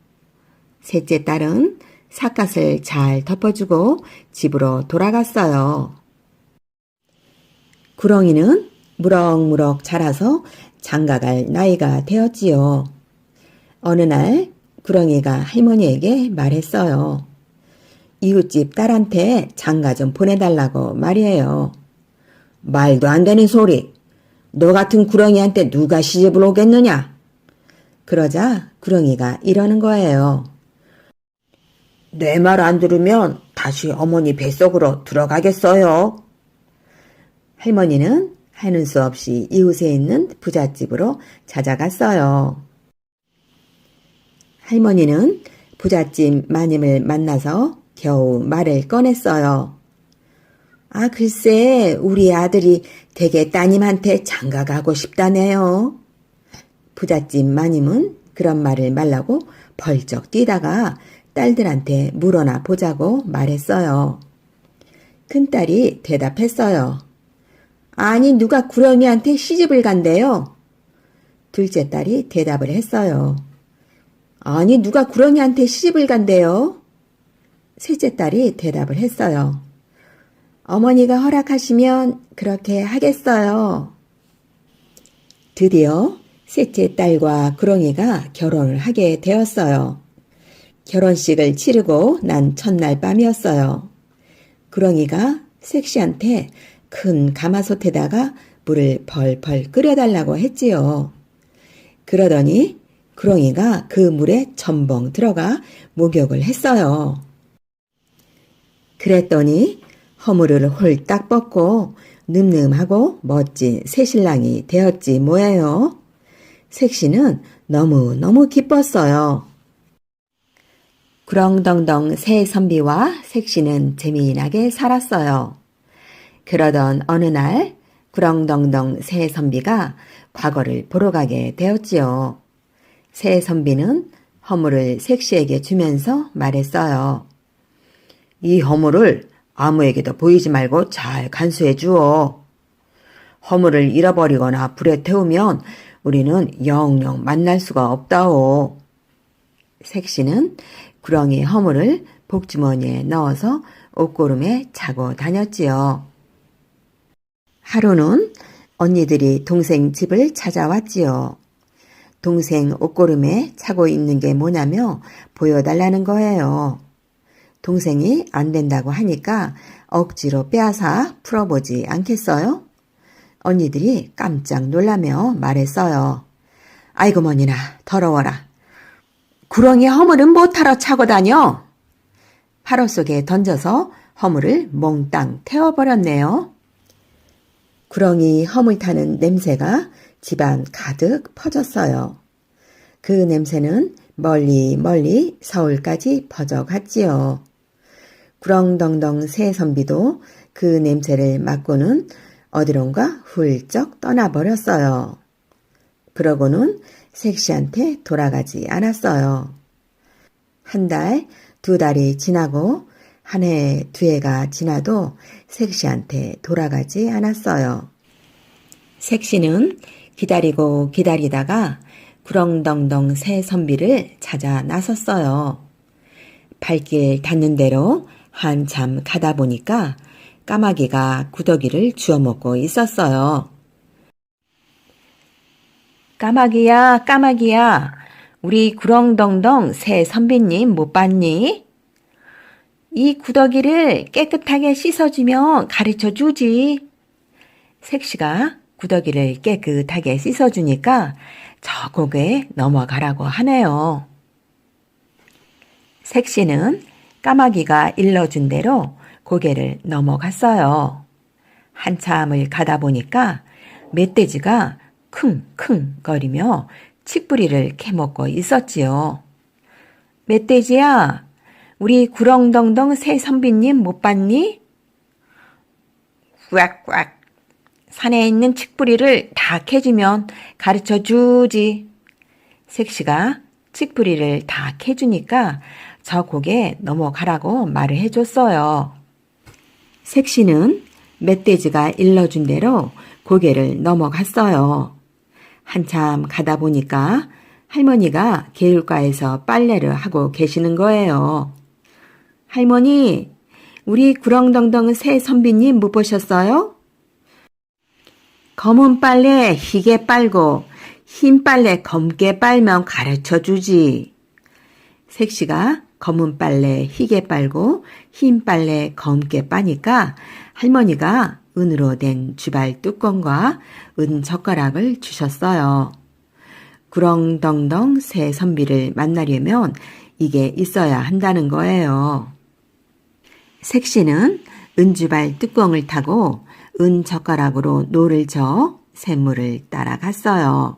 셋째 딸은 삿갓을 잘 덮어주고 집으로 돌아갔어요. 구렁이는 무럭무럭 자라서 장가갈 나이가 되었지요. 어느 날 구렁이가 할머니에게 말했어요. 이웃집 딸한테 장가 좀 보내달라고 말이에요. 말도 안 되는 소리. 너 같은 구렁이한테 누가 시집을 오겠느냐? 그러자 구렁이가 이러는 거예요. 내 말 안 들으면 다시 어머니 뱃속으로 들어가겠어요. 할머니는 하는 수 없이 이웃에 있는 부잣집으로 찾아갔어요. 할머니는 부잣집 마님을 만나서 겨우 말을 꺼냈어요. 아, 글쎄 우리 아들이 댁에 따님한테 장가 가고 싶다네요. 부잣집 마님은 그런 말을 말라고 벌쩍 뛰다가 딸들한테 물어나 보자고 말했어요. 큰딸이 대답했어요. 아니 누가 구렁이한테 시집을 간대요? 둘째 딸이 대답을 했어요. 아니 누가 구렁이한테 시집을 간대요? 셋째 딸이 대답을 했어요. 어머니가 허락하시면 그렇게 하겠어요. 드디어 셋째 딸과 구렁이가 결혼을 하게 되었어요. 결혼식을 치르고 난 첫날 밤이었어요. 구렁이가 색시한테 큰 가마솥에다가 물을 펄펄 끓여달라고 했지요. 그러더니 구렁이가 그 물에 첨벙 들어가 목욕을 했어요. 그랬더니 허물을 홀딱 벗고 늠름하고 멋진 새신랑이 되었지 뭐예요. 색시는 너무너무 기뻤어요. 구렁덩덩 새선비와 색시는 재미나게 살았어요. 그러던 어느 날 구렁덩덩 새선비가 과거를 보러 가게 되었지요. 새선비는 허물을 색시에게 주면서 말했어요. 이 허물을 아무에게도 보이지 말고 잘 간수해 주어. 허물을 잃어버리거나 불에 태우면 우리는 영영 만날 수가 없다오. 색시는 구렁이 허물을 복주머니에 넣어서 옷고름에 차고 다녔지요. 하루는 언니들이 동생 집을 찾아왔지요. 동생 옷고름에 차고 있는 게 뭐냐며 보여달라는 거예요. 동생이 안 된다고 하니까 억지로 빼앗아 풀어보지 않겠어요? 언니들이 깜짝 놀라며 말했어요. 아이고 머니나 더러워라. 구렁이 허물은 못하러 차고 다녀. 파로 속에 던져서 허물을 몽땅 태워버렸네요. 구렁이 허물 타는 냄새가 집안 가득 퍼졌어요. 그 냄새는 멀리 멀리 서울까지 퍼져갔지요. 구렁덩덩 새 선비도 그 냄새를 맡고는 어디론가 훌쩍 떠나버렸어요. 그러고는 색시한테 돌아가지 않았어요. 한 달, 두 달이 지나고 한 해, 두 해가 지나도 색시한테 돌아가지 않았어요. 색시는 기다리고 기다리다가 구렁덩덩 새 선비를 찾아 나섰어요. 발길 닿는 대로 한참 가다 보니까 까마귀가 구더기를 주워 먹고 있었어요. 까마귀야, 까마귀야, 우리 구렁덩덩 새 선비님 못 봤니? 이 구더기를 깨끗하게 씻어주면 가르쳐주지. 색시가 구더기를 깨끗하게 씻어주니까 저 고개 넘어가라고 하네요. 색시는 까마귀가 일러준 대로 고개를 넘어갔어요. 한참을 가다 보니까 멧돼지가 킁킁 거리며 칡뿌리를 캐먹고 있었지요. 멧돼지야, 우리 구렁덩덩 새 선비님 못 봤니? 꽉꽉. 산에 있는 칡뿌리를 다 캐주면 가르쳐주지. 색시가 칡뿌리를 다 캐주니까 저 고개 넘어가라고 말을 해줬어요. 색시는 멧돼지가 일러준 대로 고개를 넘어갔어요. 한참 가다 보니까 할머니가 개울가에서 빨래를 하고 계시는 거예요. 할머니, 우리 구렁덩덩 새 선비님 못 보셨어요? 검은 빨래 희게 빨고 흰 빨래 검게 빨면 가르쳐주지. 색시가 검은 빨래 희게 빨고 흰 빨래 검게 빠니까 할머니가 은으로 된 주발 뚜껑과 은 젓가락을 주셨어요. 구렁덩덩 새 선비를 만나려면 이게 있어야 한다는 거예요. 색시는 은주발 뚜껑을 타고 은 젓가락으로 노를 저어 샘물을 따라갔어요.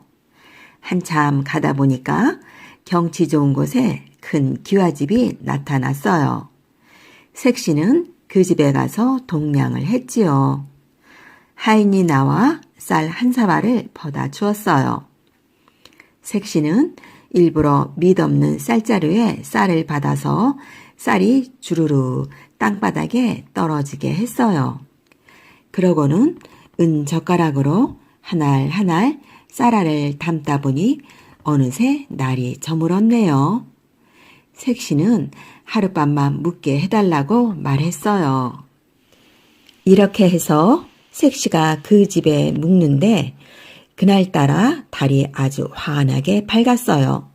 한참 가다 보니까 경치 좋은 곳에 큰 기와집이 나타났어요. 색시는 그 집에 가서 동냥을 했지요. 하인이 나와 쌀 한 사발을 퍼다 주었어요. 색시는 일부러 밑없는 쌀자루에 쌀을 받아서 쌀이 주르르 땅바닥에 떨어지게 했어요. 그러고는 은 젓가락으로 한 알 한 알 쌀알을 담다 보니 어느새 날이 저물었네요. 색시는 하룻밤만 묵게 해달라고 말했어요. 이렇게 해서 색시가 그 집에 묵는데 그날따라 달이 아주 환하게 밝았어요.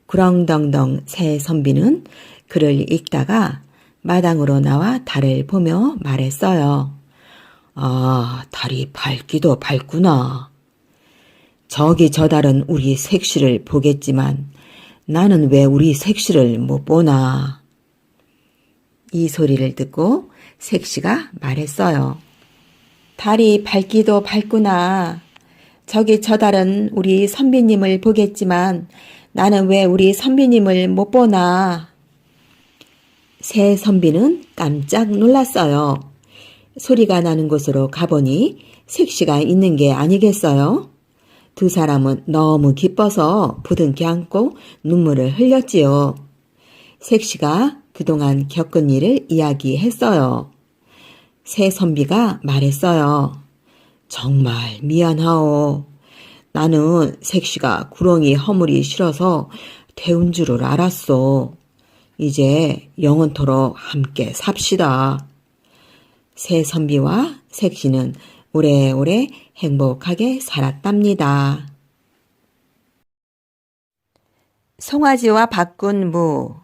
구렁덩덩 새 선비는 글을 읽다가 마당으로 나와 달을 보며 말했어요. 아, 달이 밝기도 밝구나. 저기 저 달은 우리 색시를 보겠지만 나는 왜 우리 색시를 못 보나. 이 소리를 듣고 색시가 말했어요. 달이 밝기도 밝구나. 저기 저 달은 우리 선비님을 보겠지만 나는 왜 우리 선비님을 못 보나. 새 선비는 깜짝 놀랐어요. 소리가 나는 곳으로 가보니 색시가 있는 게 아니겠어요? 두 사람은 너무 기뻐서 부둥켜 안고 눈물을 흘렸지요. 색시가 그동안 겪은 일을 이야기했어요. 새선비가 말했어요. 정말 미안하오. 나는 색시가 구렁이 허물이 싫어서 태운 줄을 알았어. 이제 영원토록 함께 삽시다. 새선비와 색시는 오래오래 행복하게 살았답니다. 송아지와 바꾼 무.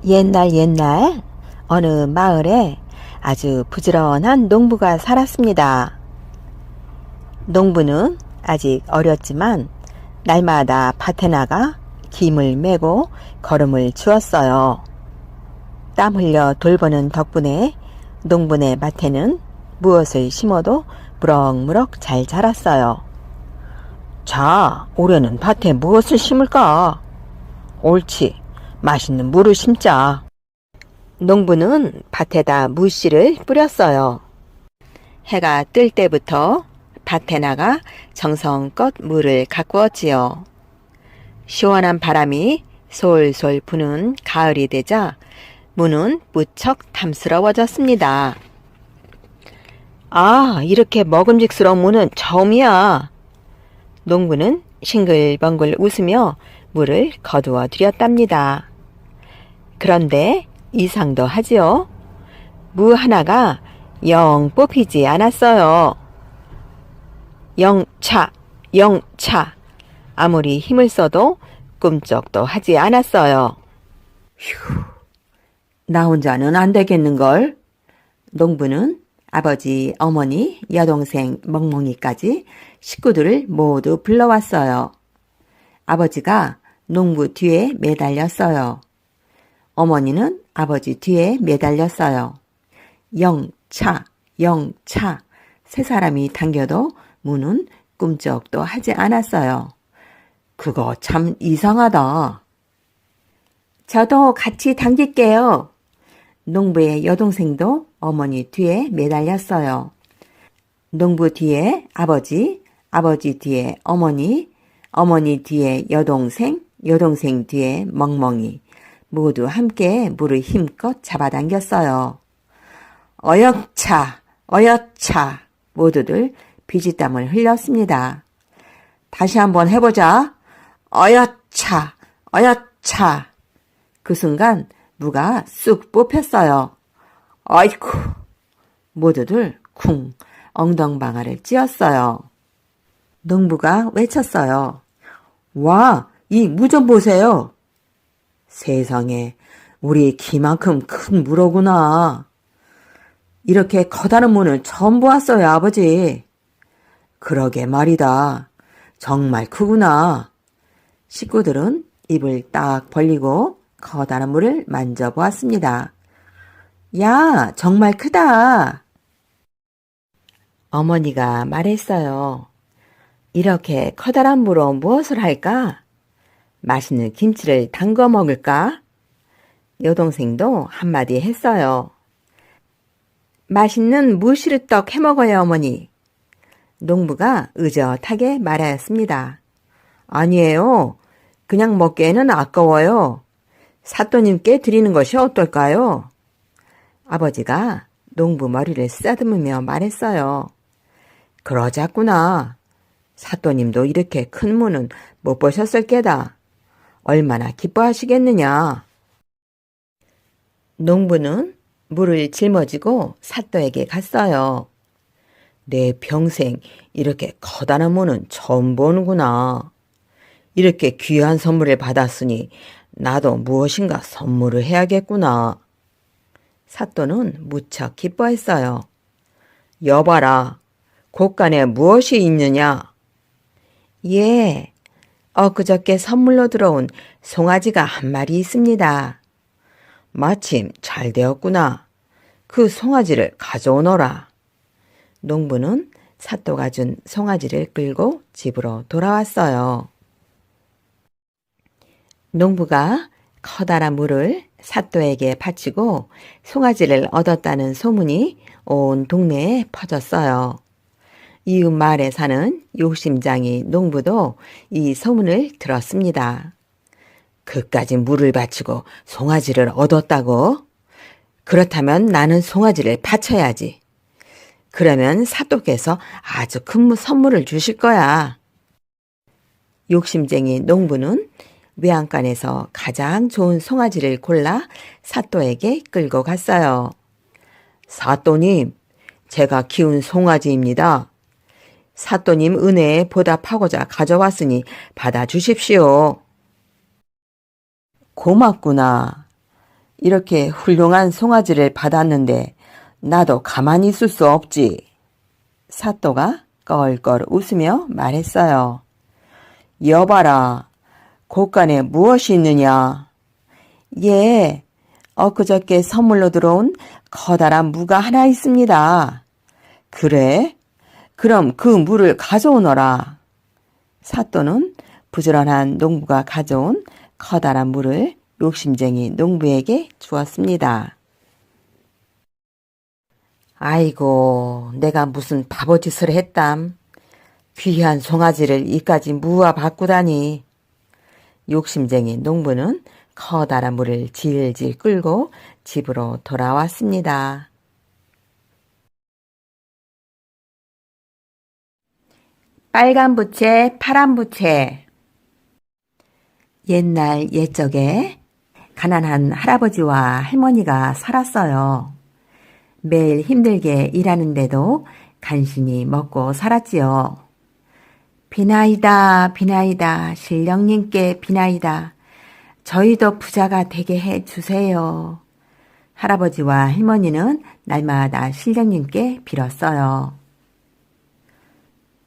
옛날 어느 마을에 아주 부지런한 농부가 살았습니다. 농부는 아직 어렸지만 날마다 밭에 나가 김을 메고 거름을 주었어요. 땀 흘려 돌보는 덕분에 농부네 밭에는 무엇을 심어도 무럭무럭 잘 자랐어요. 자, 올해는 밭에 무엇을 심을까? 옳지, 맛있는 무를 심자. 농부는 밭에다 무씨를 뿌렸어요. 해가 뜰 때부터 밭에 나가 정성껏 무를 가꾸었지요. 시원한 바람이 솔솔 부는 가을이 되자 무는 무척 탐스러워졌습니다. 아, 이렇게 먹음직스러운 무는 처음이야. 농부는 싱글벙글 웃으며 무를 거두어 들였답니다. 그런데 이상도 하지요. 무 하나가 영 뽑히지 않았어요. 영차. 아무리 힘을 써도 꿈쩍도 하지 않았어요. 휴, 나 혼자는 안 되겠는걸. 농부는 아버지, 어머니, 여동생, 멍멍이까지 식구들을 모두 불러왔어요. 아버지가 농부 뒤에 매달렸어요. 어머니는 아버지 뒤에 매달렸어요. 영차. 세 사람이 당겨도 무는 꿈쩍도 하지 않았어요. 그거 참 이상하다. 저도 같이 당길게요. 농부의 여동생도 어머니 뒤에 매달렸어요. 농부 뒤에 아버지, 아버지 뒤에 어머니, 어머니 뒤에 여동생, 여동생 뒤에 멍멍이 모두 함께 물을 힘껏 잡아당겼어요. 어여차 모두들 피지땀을 흘렸습니다. 다시 한번 해보자. 어여차. 그 순간 무가 쑥 뽑혔어요. 아이쿠. 모두들 쿵 엉덩방아를 찧었어요. 농부가 외쳤어요. 와, 이 무 좀 보세요. 세상에, 우리 키만큼 큰 무로구나. 이렇게 커다란 무는 처음 보았어요, 아버지. 그러게 말이다. 정말 크구나. 식구들은 입을 딱 벌리고 커다란 물을 만져보았습니다. 야, 정말 크다. 어머니가 말했어요. 이렇게 커다란 무로 무엇을 할까? 맛있는 김치를 담궈 먹을까? 여동생도 한마디 했어요. 맛있는 무시루떡 해먹어요, 어머니. 농부가 의젓하게 말하였습니다. 아니에요. 그냥 먹기에는 아까워요. 사또님께 드리는 것이 어떨까요? 아버지가 농부 머리를 쓰다듬으며 말했어요. 그러자꾸나. 사또님도 이렇게 큰 무는 못 보셨을 게다. 얼마나 기뻐하시겠느냐. 농부는 물을 짊어지고 사또에게 갔어요. 내 평생 이렇게 커다란 무는 처음 보는구나. 이렇게 귀한 선물을 받았으니 나도 무엇인가 선물을 해야겠구나. 사또는 무척 기뻐했어요. 여봐라, 곳간에 무엇이 있느냐? 예, 엊그저께 선물로 들어온 송아지가 한 마리 있습니다. 마침 잘 되었구나. 그 송아지를 가져오너라. 농부는 사또가 준 송아지를 끌고 집으로 돌아왔어요. 농부가 커다란 물을 사또에게 바치고 송아지를 얻었다는 소문이 온 동네에 퍼졌어요. 이웃 마을에 사는 욕심장이 농부도 이 소문을 들었습니다. 그까지 물을 바치고 송아지를 얻었다고? 그렇다면 나는 송아지를 바쳐야지. 그러면 사또께서 아주 큰 선물을 주실 거야. 욕심쟁이 농부는 외양간에서 가장 좋은 송아지를 골라 사또에게 끌고 갔어요. 사또님, 제가 키운 송아지입니다. 사또님 은혜에 보답하고자 가져왔으니 받아주십시오. 고맙구나. 이렇게 훌륭한 송아지를 받았는데 나도 가만히 있을 수 없지. 사또가 껄껄 웃으며 말했어요. 여봐라, 곳간에 무엇이 있느냐? 예, 엊그저께 선물로 들어온 커다란 무가 하나 있습니다. 그래? 그럼 그 무를 가져오너라. 사또는 부지런한 농부가 가져온 커다란 무를 욕심쟁이 농부에게 주었습니다. 아이고, 내가 무슨 바보짓을 했담. 귀한 송아지를 이까지 무와 바꾸다니. 욕심쟁이 농부는 커다란 물을 질질 끌고 집으로 돌아왔습니다. 빨간 부채, 파란 부채. 옛날 옛적에 가난한 할아버지와 할머니가 살았어요. 매일 힘들게 일하는데도 간신히 먹고 살았지요. 비나이다, 비나이다, 신령님께 비나이다. 저희도 부자가 되게 해주세요. 할아버지와 할머니는 날마다 신령님께 빌었어요.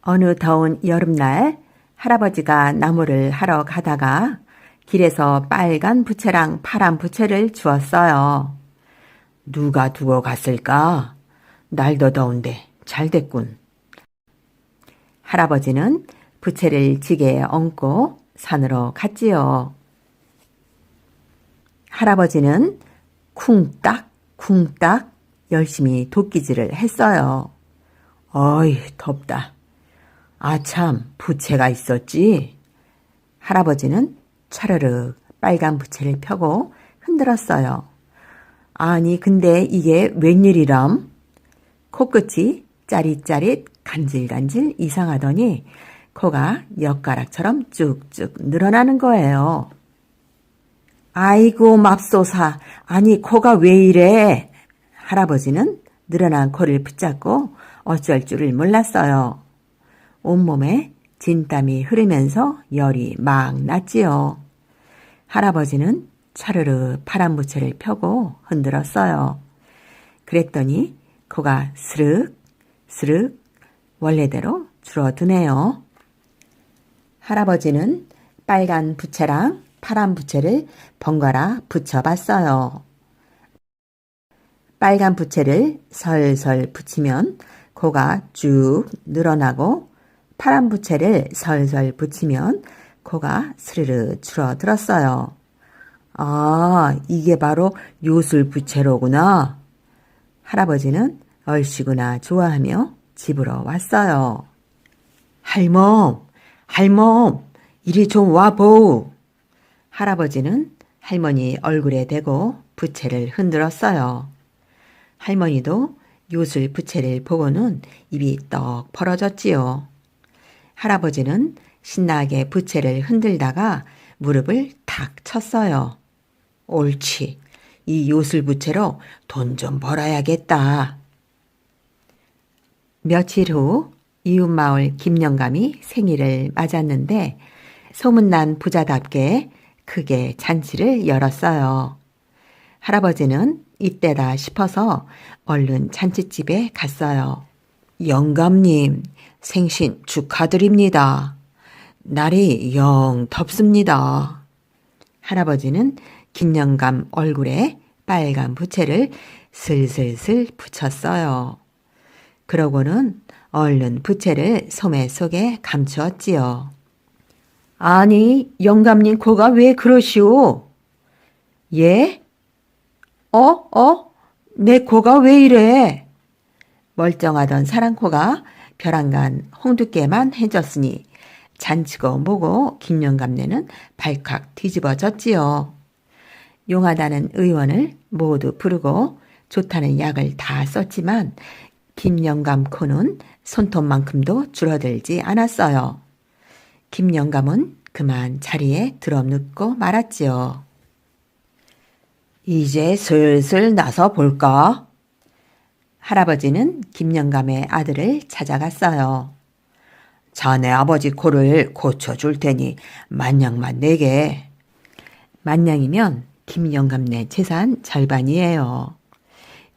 어느 더운 여름날 할아버지가 나무를 하러 가다가 길에서 빨간 부채랑 파란 부채를 주었어요. 누가 두고 갔을까? 날도 더운데 잘 됐군. 할아버지는 부채를 지게에 얹고 산으로 갔지요. 할아버지는 쿵딱 쿵딱 열심히 도끼질을 했어요. 어이, 덥다. 아참, 부채가 있었지. 할아버지는 차르륵 빨간 부채를 펴고 흔들었어요. 아니, 근데 이게 웬일이람? 코끝이 짜릿짜릿 간질간질 이상하더니 코가 엿가락처럼 쭉쭉 늘어나는 거예요. 아이고 맙소사, 아니 코가 왜 이래? 할아버지는 늘어난 코를 붙잡고 어쩔 줄을 몰랐어요. 온몸에 진땀이 흐르면서 열이 막 났지요. 할아버지는 차르르 파란 부채를 펴고 흔들었어요. 그랬더니 코가 스륵 스륵 원래대로 줄어드네요. 할아버지는 빨간 부채랑 파란 부채를 번갈아 붙여봤어요. 빨간 부채를 설설 붙이면 코가 쭉 늘어나고 파란 부채를 설설 붙이면 코가 스르르 줄어들었어요. 아, 이게 바로 요술부채로구나. 할아버지는 얼씨구나 좋아하며 집으로 왔어요. 할멈, 할멈, 이리 좀 와보우. 할아버지는 할머니 얼굴에 대고 부채를 흔들었어요. 할머니도 요술 부채를 보고는 입이 떡 벌어졌지요. 할아버지는 신나게 부채를 흔들다가 무릎을 탁 쳤어요. 옳지, 이 요술 부채로 돈 좀 벌어야겠다. 며칠 후 이웃마을 김영감이 생일을 맞았는데 소문난 부자답게 크게 잔치를 열었어요. 할아버지는 이때다 싶어서 얼른 잔치집에 갔어요. 영감님, 생신 축하드립니다. 날이 영 덥습니다. 할아버지는 김영감 얼굴에 빨간 부채를 슬슬슬 붙였어요. 그러고는 얼른 부채를 소매 속에 감추었지요. 아니, 영감님 코가 왜 그러시오? 예? 내 코가 왜 이래? 멀쩡하던 사랑코가 벼랑간 홍두깨만 해졌으니 잔치고 뭐고 김영감네는 발칵 뒤집어졌지요. 용하다는 의원을 모두 부르고 좋다는 약을 다 썼지만 김영감 코는 손톱만큼도 줄어들지 않았어요. 김영감은 그만 자리에 드러눕고 말았지요. 이제 슬슬 나서 볼까? 할아버지는 김영감의 아들을 찾아갔어요. 자네 아버지 코를 고쳐줄 테니 만냥만 내게. 만냥이면 김영감네 재산 절반이에요.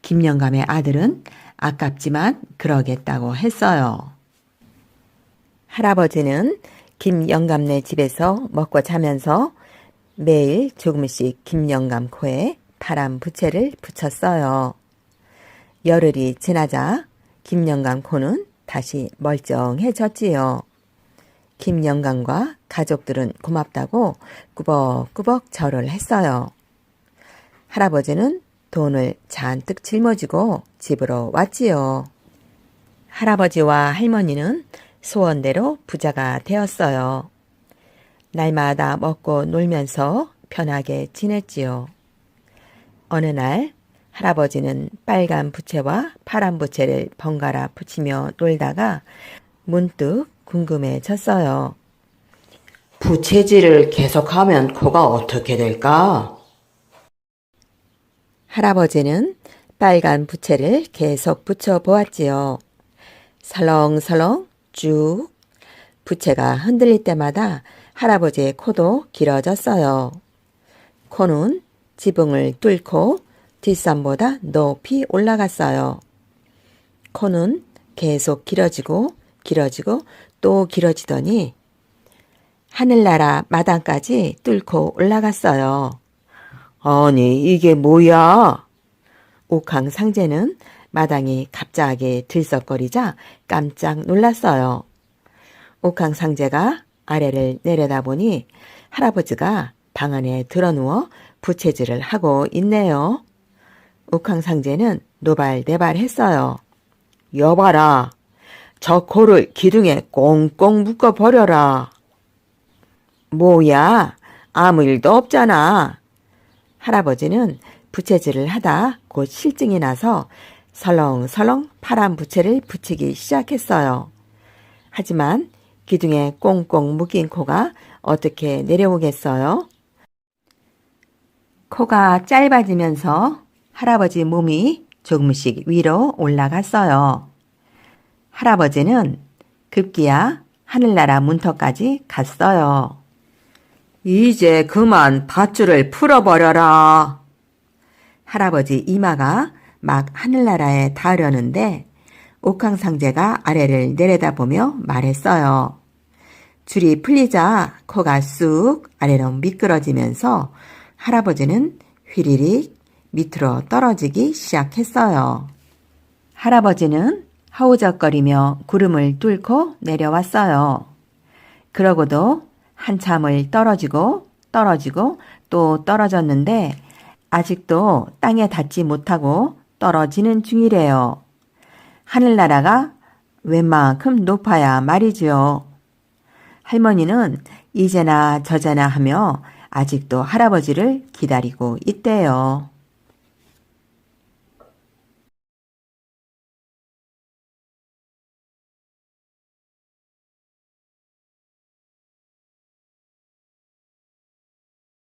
김영감의 아들은 아깝지만 그러겠다고 했어요. 할아버지는 김영감네 집에서 먹고 자면서 매일 조금씩 김영감 코에 파란 부채를 붙였어요. 열흘이 지나자 김영감 코는 다시 멀쩡해졌지요. 김영감과 가족들은 고맙다고 꾸벅꾸벅 절을 했어요. 할아버지는 돈을 잔뜩 짊어지고 집으로 왔지요. 할아버지와 할머니는 소원대로 부자가 되었어요. 날마다 먹고 놀면서 편하게 지냈지요. 어느 날 할아버지는 빨간 부채와 파란 부채를 번갈아 붙이며 놀다가 문득 궁금해졌어요. 부채질을 계속하면 코가 어떻게 될까? 할아버지는 빨간 부채를 계속 붙여보았지요. 설렁설렁 쭉 부채가 흔들릴 때마다 할아버지의 코도 길어졌어요. 코는 지붕을 뚫고 뒷산보다 높이 올라갔어요. 코는 계속 길어지고 또 길어지더니 하늘나라 마당까지 뚫고 올라갔어요. 아니, 이게 뭐야? 옥황상제는 마당이 갑자기 들썩거리자 깜짝 놀랐어요. 옥황상제가 아래를 내려다보니 할아버지가 방 안에 드러누워 부채질을 하고 있네요. 옥황상제는 노발대발했어요. 여봐라, 저 코를 기둥에 꽁꽁 묶어버려라. 뭐야, 아무 일도 없잖아. 할아버지는 부채질을 하다 곧 실증이 나서 설렁설렁 파란 부채를 붙이기 시작했어요. 하지만 기둥에 꽁꽁 묶인 코가 어떻게 내려오겠어요? 코가 짧아지면서 할아버지 몸이 조금씩 위로 올라갔어요. 할아버지는 급기야 하늘나라 문턱까지 갔어요. 이제 그만 밧줄을 풀어버려라. 할아버지 이마가 막 하늘나라에 닿으려는데 옥황상제가 아래를 내려다보며 말했어요. 줄이 풀리자 코가 쑥 아래로 미끄러지면서 할아버지는 휘리릭 밑으로 떨어지기 시작했어요. 할아버지는 허우적거리며 구름을 뚫고 내려왔어요. 그러고도 한참을 떨어지고 또 떨어졌는데 아직도 땅에 닿지 못하고 떨어지는 중이래요. 하늘나라가 웬만큼 높아야 말이지요. 할머니는 이제나 저제나 하며 아직도 할아버지를 기다리고 있대요.